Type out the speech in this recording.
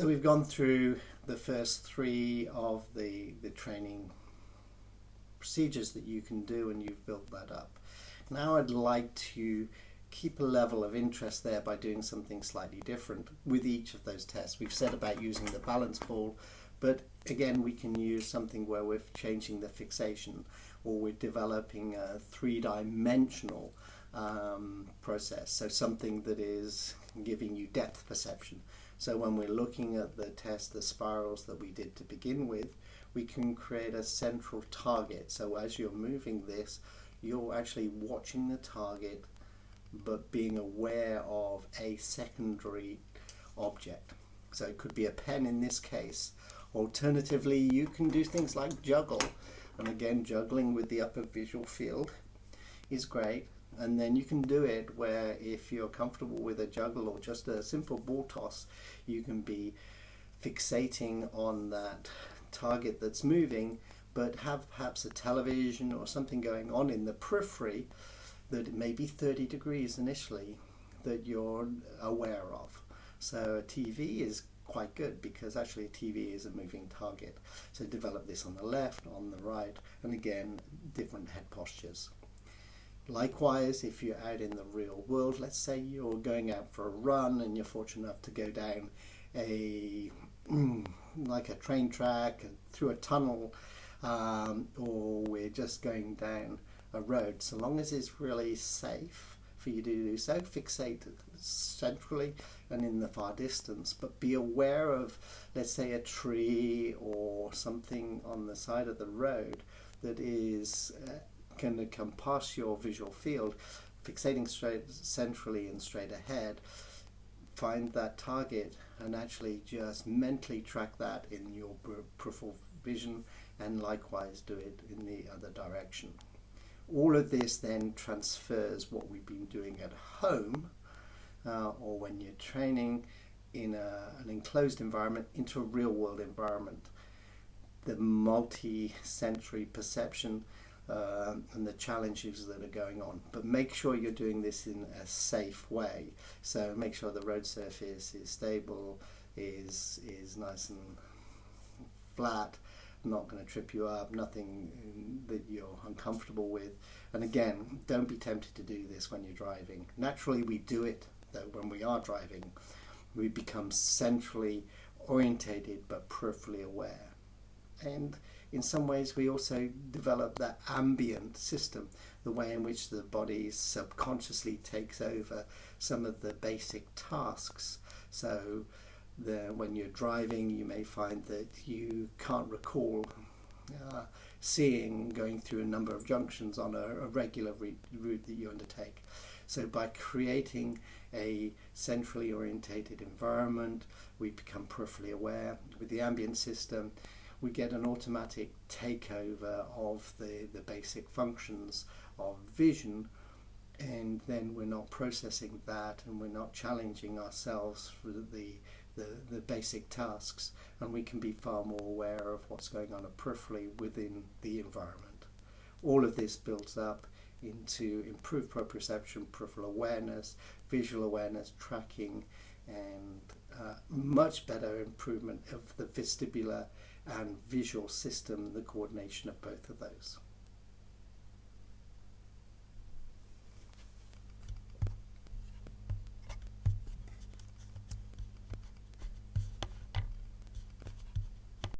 So we've gone through the first three of the training procedures that you can do, and you've built that up. Now I'd like to keep a level of interest there by doing something slightly different with each of those tests. We've said about using the balance ball, but again we can use something where we're changing the fixation, or we're developing a three-dimensional process, so something that is giving you depth perception. So when we're looking at the test, the spirals that we did to begin with, we can create a central target. So as you're moving this, you're actually watching the target but being aware of a secondary object. So it could be a pen in this case. Alternatively, you can do things like juggle, and again juggling with the upper visual field is great. And then you can do it where, if you're comfortable with a juggle or just a simple ball toss, you can be fixating on that target that's moving, but have perhaps a television or something going on in the periphery that it may be 30 degrees initially that you're aware of. So a TV is quite good because actually a TV is a moving target. So develop this on the left, on the right, and again different head postures. Likewise, if you're out in the real world, let's say you're going out for a run and you're fortunate enough to go down like a train track through a tunnel, or we're just going down a road, so long as it's really safe for you to do so, fixate centrally and in the far distance, but be aware of, let's say, a tree or something on the side of the road that is going to come past your visual field, fixating straight centrally and straight ahead. Find that target and actually just mentally track that in your peripheral vision, and likewise do it in the other direction. All of this then transfers what we've been doing at home or when you're training in an enclosed environment into a real world environment. The multi-sensory perception and the challenges that are going on, but make sure you're doing this in a safe way. So make sure the road surface is stable, is nice and flat, not going to trip you up, nothing that you're uncomfortable with. And again, don't be tempted to do this when you're driving. Naturally we do it though when we are driving. We become centrally orientated but peripherally aware. And in some ways we also develop that ambient system, the way in which the body subconsciously takes over some of the basic tasks. So when you're driving, you may find that you can't recall going through a number of junctions on a regular route that you undertake. So by creating a centrally orientated environment, we become peripherally aware. With the ambient system, we get an automatic takeover of the basic functions of vision, and then we're not processing that and we're not challenging ourselves for the basic tasks, and we can be far more aware of what's going on peripherally within the environment. All of this builds up into improved proprioception, peripheral awareness, visual awareness, tracking, and much better improvement of the vestibular and visual system, the coordination of both of those.